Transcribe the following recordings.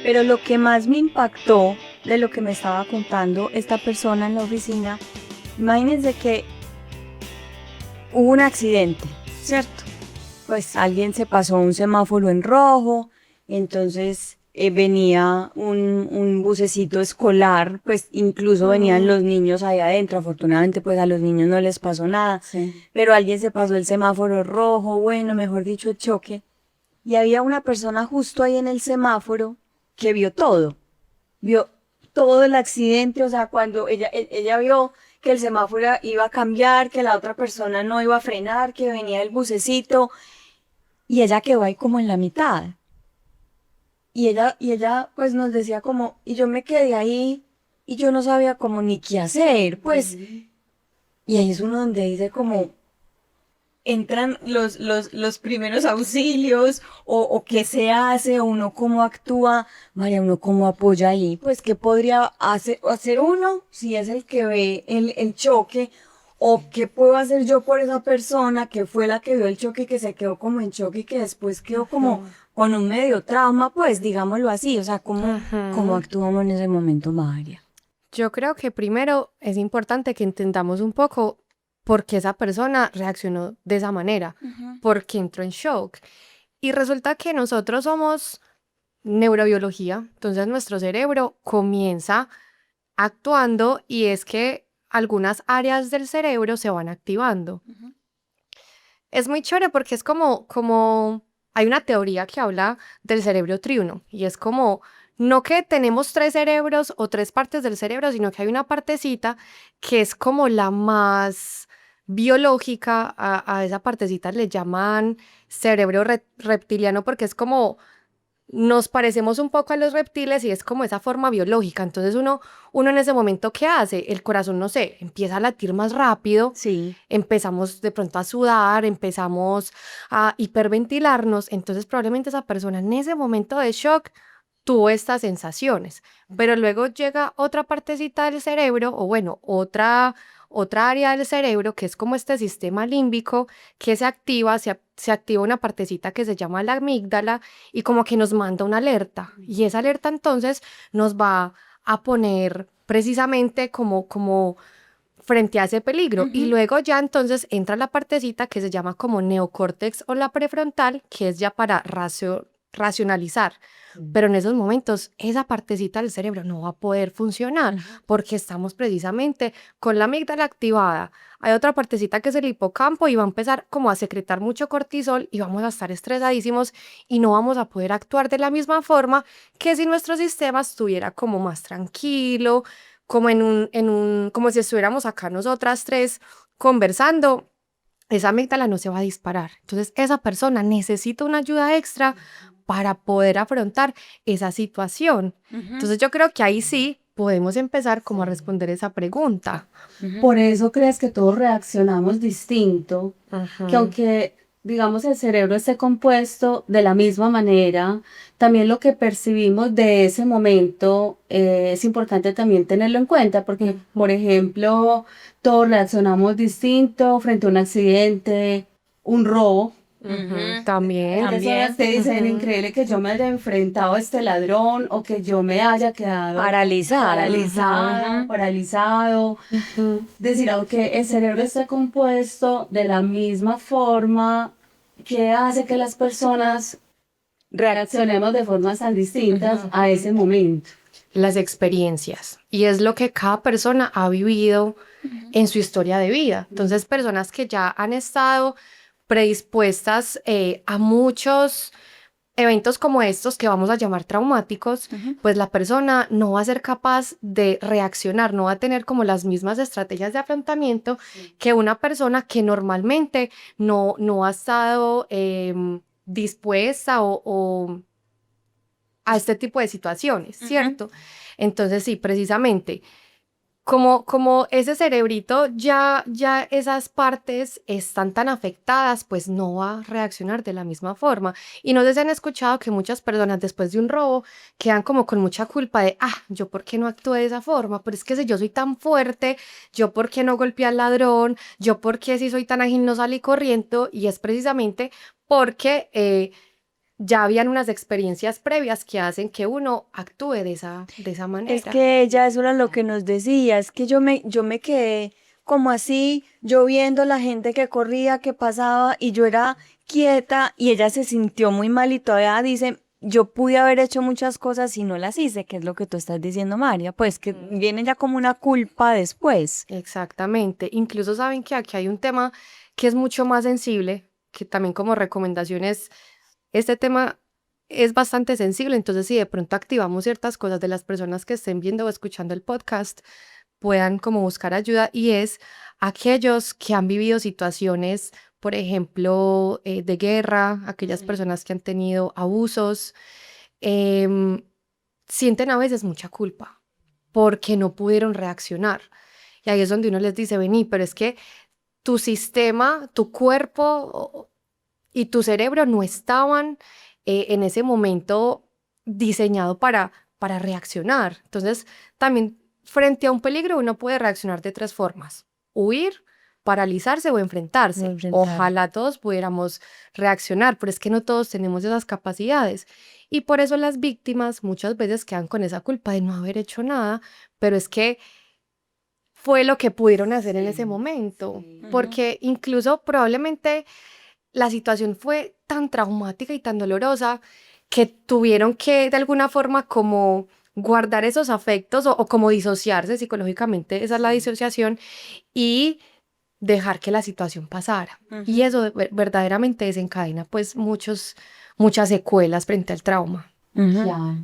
Pero lo que más me impactó de lo que me estaba contando esta persona en la oficina, imagínense que hubo un accidente, ¿cierto? Pues alguien se pasó un semáforo en rojo, entonces venía un bucecito escolar, pues incluso venían los niños ahí adentro, afortunadamente pues a los niños no les pasó nada, Sí. pero alguien se pasó el semáforo rojo, bueno, mejor dicho, el choque, y había una persona justo ahí en el semáforo que vio todo el accidente, o sea, cuando ella vio que el semáforo iba a cambiar, que la otra persona no iba a frenar, que venía el bucecito, y ella quedó ahí como en la mitad. Y ella pues nos decía como, y yo me quedé ahí y yo no sabía como ni qué hacer, pues, y ahí es uno donde dice como, entran los primeros auxilios o qué se hace, o uno cómo actúa, María, uno cómo apoya ahí, pues qué podría hacer uno si es el que ve el choque, o qué puedo hacer yo por esa persona que fue la que vio el choque y que se quedó como en choque y que después quedó como con un medio trauma, pues digámoslo así, o sea, cómo actuamos en ese momento, María. Yo creo que primero es importante que entendamos un poco por qué esa persona reaccionó de esa manera, por qué entró en shock. Y resulta que nosotros somos neurobiología, entonces nuestro cerebro comienza actuando y es que algunas áreas del cerebro se van activando. Es muy chévere porque es como hay una teoría que habla del cerebro triuno y es como no que tenemos tres cerebros o tres partes del cerebro, sino que hay una partecita que es como la más biológica. A esa partecita le llaman cerebro reptiliano porque es como nos parecemos un poco a los reptiles y es como esa forma biológica. Entonces uno en ese momento, ¿qué hace? El corazón, no sé, empieza a latir más rápido, Sí. empezamos de pronto a sudar, empezamos a hiperventilarnos. Entonces probablemente esa persona en ese momento de shock tuvo estas sensaciones, pero luego llega otra partecita del cerebro, o bueno, otra área del cerebro que es como este sistema límbico que se activa, se activa una partecita que se llama la amígdala y como que nos manda una alerta. Y esa alerta entonces nos va a poner precisamente como frente a ese peligro. Y luego ya entonces entra la partecita que se llama como neocórtex o la prefrontal, que es ya para racionalizar. Pero en esos momentos esa partecita del cerebro no va a poder funcionar porque estamos precisamente con la amígdala activada. Hay otra partecita que es el hipocampo y va a empezar como a secretar mucho cortisol y vamos a estar estresadísimos y no vamos a poder actuar de la misma forma que si nuestro sistema estuviera como más tranquilo, como como si estuviéramos acá nosotras tres conversando. Esa amígdala no se va a disparar. Entonces, esa persona necesita una ayuda extra para poder afrontar esa situación. Entonces, yo creo que ahí sí podemos empezar como a responder esa pregunta. Por eso crees que todos reaccionamos distinto, que Ujú. aunque digamos el cerebro esté compuesto de la misma manera, también lo que percibimos de ese momento es importante también tenerlo en cuenta, porque por ejemplo, todos reaccionamos distinto frente a un accidente, un robo. También. Hay personas que dicen, increíble que yo me haya enfrentado a este ladrón o que yo me haya quedado Paralizada. paralizado. Decir, aunque el cerebro está compuesto de la misma forma, que hace que las personas reaccionemos de formas tan distintas a ese momento. Las experiencias. Y es lo que cada persona ha vivido en su historia de vida. Entonces, personas que ya han estado predispuestas a muchos eventos como estos que vamos a llamar traumáticos, pues la persona no va a ser capaz de reaccionar, no va a tener como las mismas estrategias de afrontamiento que una persona que normalmente no ha estado dispuesta o a este tipo de situaciones, ¿cierto? Entonces sí, precisamente como ese cerebrito ya esas partes están tan afectadas, pues no va a reaccionar de la misma forma. Y no sé si han escuchado que muchas personas después de un robo quedan como con mucha culpa de, yo por qué no actué de esa forma, pero es que si yo soy tan fuerte, yo por qué no golpeé al ladrón, yo por qué si soy tan ágil no salí corriendo, y es precisamente porque ya habían unas experiencias previas que hacen que uno actúe de esa manera. Es que ella, eso era lo que nos decía, es que yo me quedé como así, yo viendo la gente que corría, que pasaba, y yo era quieta, y ella se sintió muy mal, y todavía dice, yo pude haber hecho muchas cosas y no las hice, que es lo que tú estás diciendo, María, pues que viene ya como una culpa después. Exactamente. Incluso saben que aquí hay un tema que es mucho más sensible, que también como recomendaciones, este tema es bastante sensible, entonces si de pronto activamos ciertas cosas de las personas que estén viendo o escuchando el podcast, puedan como buscar ayuda y es aquellos que han vivido situaciones, por ejemplo, de guerra, aquellas personas que han tenido abusos, em, sienten a veces mucha culpa porque no pudieron reaccionar. Y ahí es donde uno les dice, vení, pero es que tu sistema, tu cuerpo y tu cerebro no estaban en ese momento diseñado para reaccionar. Entonces, también frente a un peligro uno puede reaccionar de tres formas: huir, paralizarse o enfrentarse. Ojalá todos pudiéramos reaccionar, pero es que no todos tenemos esas capacidades. Y por eso las víctimas muchas veces quedan con esa culpa de no haber hecho nada, pero es que fue lo que pudieron hacer en ese momento, porque incluso probablemente la situación fue tan traumática y tan dolorosa que tuvieron que de alguna forma como guardar esos afectos o como disociarse psicológicamente, esa es la disociación, y dejar que la situación pasara. Y eso verdaderamente desencadena pues muchas secuelas frente al trauma. Ya.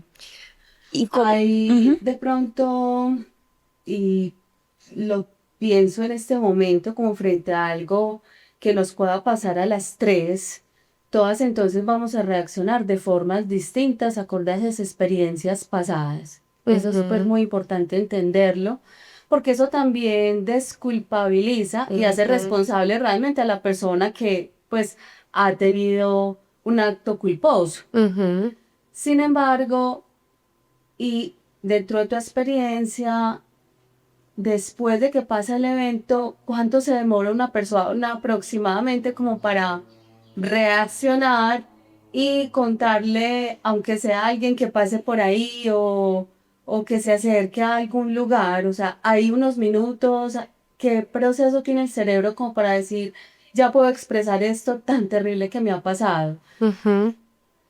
Y Hay de pronto, y lo pienso en este momento como frente a algo que nos pueda pasar a las tres, todas entonces vamos a reaccionar de formas distintas acorde a esas experiencias pasadas. Eso es súper muy importante entenderlo, porque eso también desculpabiliza y hace responsable realmente a la persona que pues ha tenido un acto culposo. Ujú. Sin embargo, y dentro de tu experiencia, después de que pasa el evento, ¿cuánto se demora una persona aproximadamente como para reaccionar y contarle, aunque sea alguien que pase por ahí o que se acerque a algún lugar? O sea, hay unos minutos, ¿qué proceso tiene el cerebro como para decir, ya puedo expresar esto tan terrible que me ha pasado? Ujú.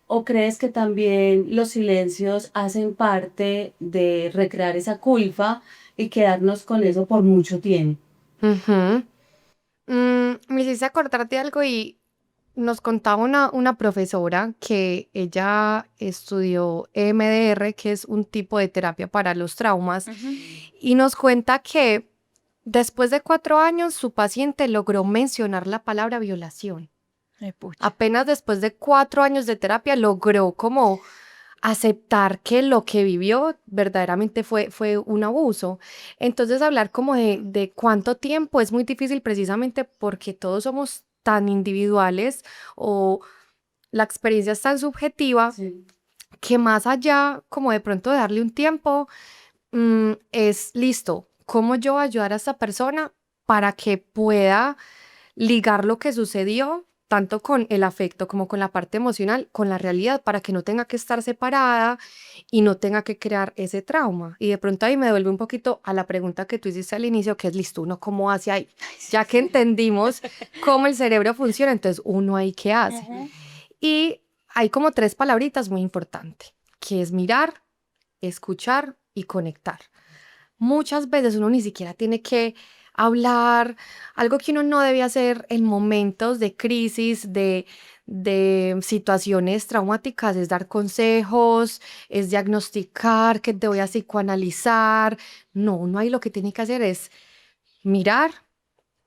¿O crees que también los silencios hacen parte de recrear esa culpa y quedarnos con eso por mucho tiempo? Ujú. Me hiciste acordar de algo y nos contaba una profesora que ella estudió EMDR, que es un tipo de terapia para los traumas, y nos cuenta que después de 4 años su paciente logró mencionar la palabra violación. Apenas después de 4 años de terapia logró como aceptar que lo que vivió verdaderamente fue un abuso. Entonces hablar como de cuánto tiempo es muy difícil precisamente porque todos somos tan individuales o la experiencia es tan subjetiva Sí. que más allá como de pronto de darle un tiempo, es listo, ¿cómo yo voy a ayudar a esta persona para que pueda ligar lo que sucedió, tanto con el afecto como con la parte emocional, con la realidad, para que no tenga que estar separada y no tenga que crear ese trauma? Y de pronto ahí me devuelve un poquito a la pregunta que tú hiciste al inicio, que es listo, uno cómo hace ahí, ya que entendimos cómo el cerebro funciona, entonces uno ahí qué hace. Y hay como tres palabritas muy importantes, que es mirar, escuchar y conectar. Muchas veces uno ni siquiera tiene que hablar, algo que uno no debe hacer en momentos de crisis, de situaciones traumáticas, es dar consejos, es diagnosticar, que te voy a psicoanalizar. No, uno ahí lo que tiene que hacer es mirar,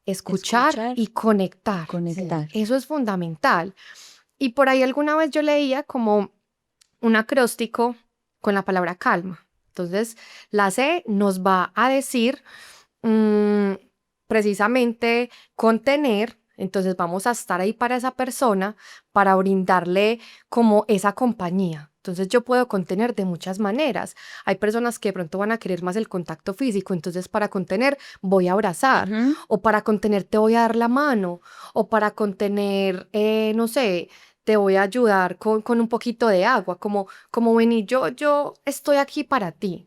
escuchar Escuchar, y conectar. conectar. Eso es fundamental. Y por ahí alguna vez yo leía como un acróstico con la palabra calma. Entonces, la C nos va a decir mm, precisamente contener. Entonces, vamos a estar ahí para esa persona, para brindarle como esa compañía. Entonces yo puedo contener de muchas maneras. Hay personas que de pronto van a querer más el contacto físico, entonces para contener voy a abrazar, Ujú. o para contener te voy a dar la mano, o para contener, no sé, te voy a ayudar con un poquito de agua, como vení, yo estoy aquí para ti.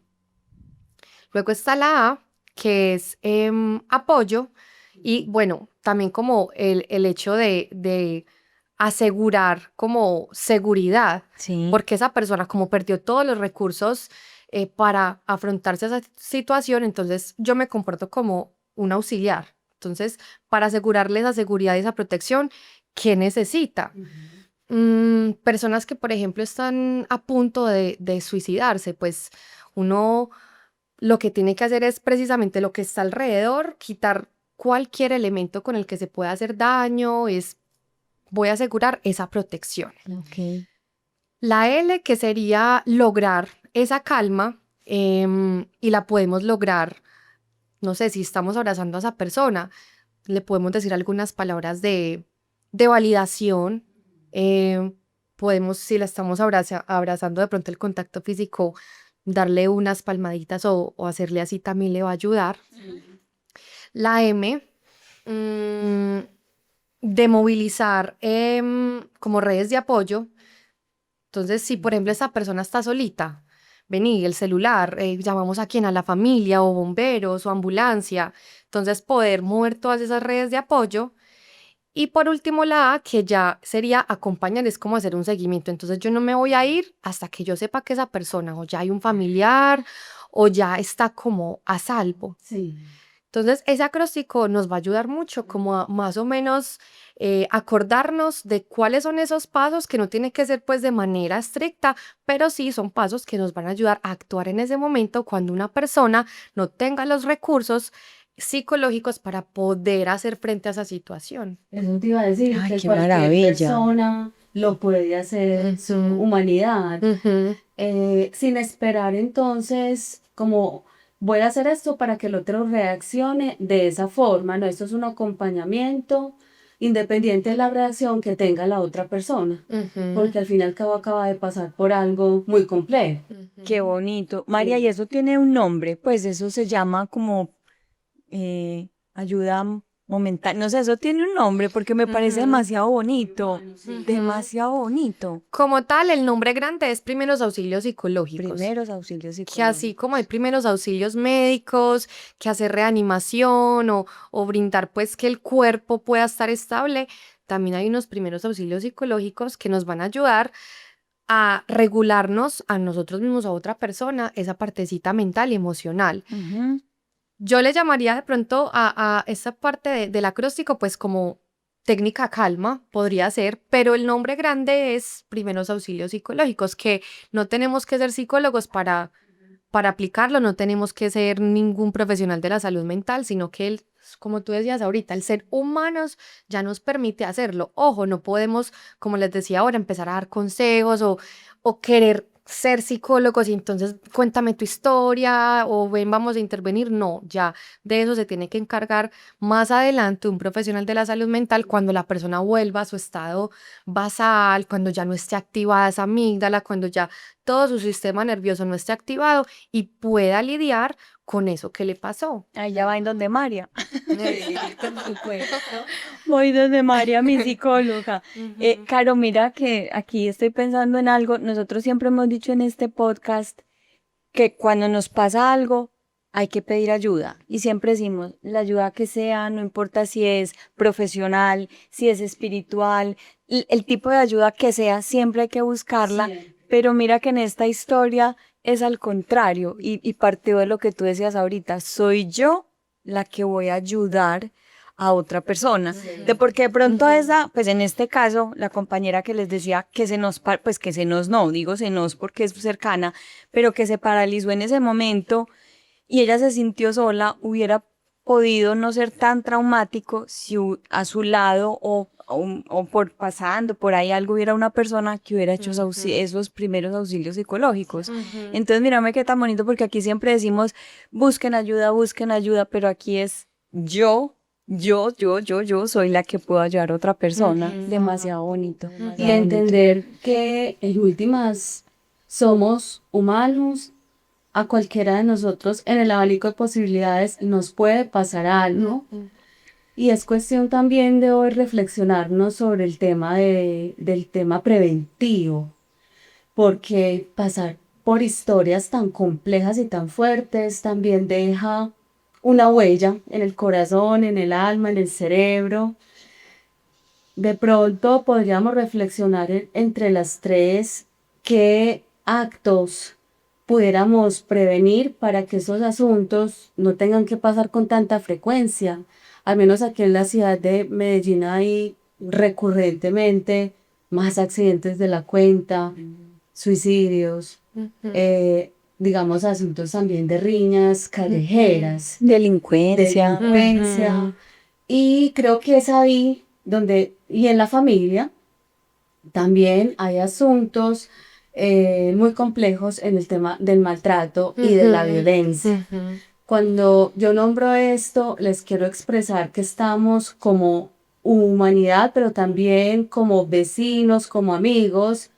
Luego está la A, que es apoyo, y bueno, también como el hecho de asegurar como seguridad, Sí. porque esa persona como perdió todos los recursos para afrontarse a esa situación, entonces yo me comporto como un auxiliar. Entonces, para asegurarle esa seguridad y esa protección, ¿qué necesita? Personas que, por ejemplo, están a punto de suicidarse, pues uno lo que tiene que hacer es precisamente lo que está alrededor, quitar cualquier elemento con el que se pueda hacer daño, voy a asegurar esa protección. Ok. La L, que sería lograr esa calma, y la podemos lograr, no sé, si estamos abrazando a esa persona, le podemos decir algunas palabras de validación, podemos, si la estamos abrazando de pronto el contacto físico, darle unas palmaditas o hacerle así también le va a ayudar. La M, de movilizar como redes de apoyo. Entonces, si por ejemplo esta persona está solita, vení, el celular, llamamos a quién, a la familia o bomberos o ambulancia. Entonces, poder mover todas esas redes de apoyo. Y por último, la A, que ya sería acompañar, es como hacer un seguimiento. Entonces, yo no me voy a ir hasta que yo sepa que esa persona o ya hay un familiar o ya está como a salvo. Sí. Entonces, ese acróstico nos va a ayudar mucho como a más o menos acordarnos de cuáles son esos pasos que no tiene que ser pues de manera estricta, pero sí son pasos que nos van a ayudar a actuar en ese momento cuando una persona no tenga los recursos psicológicos para poder hacer frente a esa situación. Eso te iba a decir, Ay, que qué cualquier maravilla. persona lo puede hacer en su Ujú. humanidad, Ujú. sin esperar entonces como voy a hacer esto para que el otro reaccione de esa forma, no, esto es un acompañamiento independiente de la reacción que tenga la otra persona, Ujú. porque al fin y al cabo acaba de pasar por algo muy complejo. Qué bonito. María, y eso tiene un nombre, pues eso se llama como ayuda momentánea. No sé, eso tiene un nombre porque me parece Ujú. demasiado bonito. Ujú. Demasiado bonito. Como tal, el nombre grande es primeros auxilios psicológicos. Primeros auxilios Que así psicológicos. como hay primeros auxilios médicos, que hacer reanimación o brindar pues que el cuerpo pueda estar estable, también hay unos primeros auxilios psicológicos que nos van a ayudar a regularnos a nosotros mismos, a otra persona, esa partecita mental y emocional. Ujú. Yo le llamaría de pronto a esa parte del acróstico pues como técnica calma, podría ser, pero el nombre grande es primeros auxilios psicológicos, que no tenemos que ser psicólogos para aplicarlo, no tenemos que ser ningún profesional de la salud mental, sino que como tú decías ahorita, el ser humanos ya nos permite hacerlo. Ojo, no podemos, como les decía ahora, empezar a dar consejos o querer ser psicólogos y entonces cuéntame tu historia o ven, vamos a intervenir. No, ya de eso se tiene que encargar más adelante un profesional de la salud mental cuando la persona vuelva a su estado basal, cuando ya no esté activada esa amígdala, cuando ya todo su sistema nervioso no esté activado y pueda lidiar con eso que le pasó. Ahí ya va en donde María. Por supuesto. Voy donde María, mi psicóloga. Ujú. Caro, mira que aquí estoy pensando en algo. Nosotros siempre hemos dicho en este podcast que cuando nos pasa algo hay que pedir ayuda. Y siempre decimos, la ayuda que sea, no importa si es profesional, si es espiritual, el tipo de ayuda que sea, siempre hay que buscarla. Siempre. Pero mira que en esta historia es al contrario y partió de lo que tú decías ahorita. Soy yo la que voy a ayudar a otra persona. De porque de pronto esa, pues en este caso, la compañera que les decía que se nos, pues que se nos no, digo se nos porque es cercana, pero que se paralizó en ese momento y ella se sintió sola, hubiera podido no ser tan traumático si a su lado o por pasando por ahí algo hubiera una persona que hubiera hecho esos primeros auxilios psicológicos. Entonces, mírame qué tan bonito porque aquí siempre decimos busquen ayuda, pero aquí es yo soy la que puedo ayudar a otra persona. Demasiado bonito. Y entender que en últimas somos humanos, a cualquiera de nosotros en el abanico de posibilidades nos puede pasar algo. Y es cuestión también de hoy reflexionarnos sobre el tema del tema preventivo, porque pasar por historias tan complejas y tan fuertes también deja una huella en el corazón, en el alma, en el cerebro. De pronto podríamos reflexionar entre las tres qué actos pudiéramos prevenir para que esos asuntos no tengan que pasar con tanta frecuencia. Al menos aquí en la ciudad de Medellín hay recurrentemente más accidentes de la cuenta, suicidios, digamos asuntos también de riñas callejeras, Delincuencia. delincuencia. Y creo que es ahí donde, y en la familia, también hay asuntos muy complejos en el tema del maltrato y de la violencia. Cuando yo nombro esto, les quiero expresar que estamos como humanidad, pero también como vecinos, como amigos,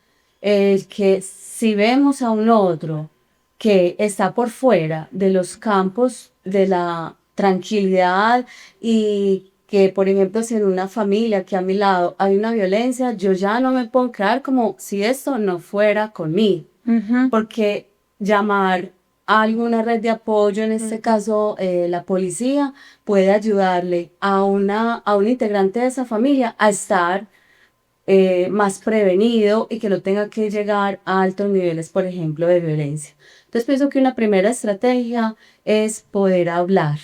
que si vemos a un otro que está por fuera de los campos de la tranquilidad y que, por ejemplo, si en una familia que a mi lado hay una violencia, yo ya no me puedo quedar como si esto no fuera conmigo, porque llamar a alguna red de apoyo, en este caso la policía, puede ayudarle a un integrante de esa familia a estar más prevenido y que no tenga que llegar a altos niveles, por ejemplo, de violencia. Entonces pienso que una primera estrategia es poder hablar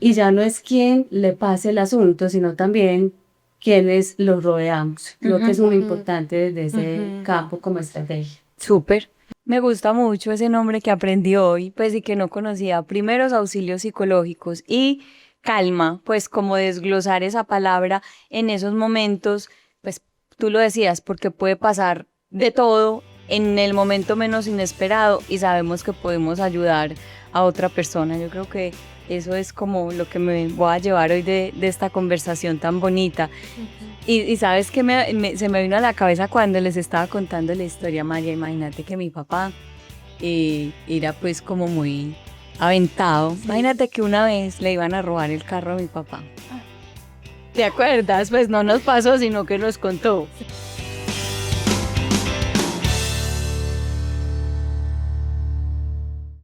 y ya no es quien le pase el asunto, sino también quienes los rodeamos. Creo que es muy importante desde ese campo como estrategia. Súper. Me gusta mucho ese nombre que aprendí hoy, pues y que no conocía. Primeros auxilios psicológicos y calma, pues como desglosar esa palabra en esos momentos, pues tú lo decías, porque puede pasar de todo en el momento menos inesperado y sabemos que podemos ayudar a otra persona. Yo creo que eso es como lo que me voy a llevar hoy de esta conversación tan bonita. Y sabes que se me vino a la cabeza cuando les estaba contando la historia, María. Imagínate que mi papá era pues como muy aventado. Imagínate que una vez le iban a robar el carro a mi papá. ¿Te acuerdas? Pues no nos pasó, sino que nos contó.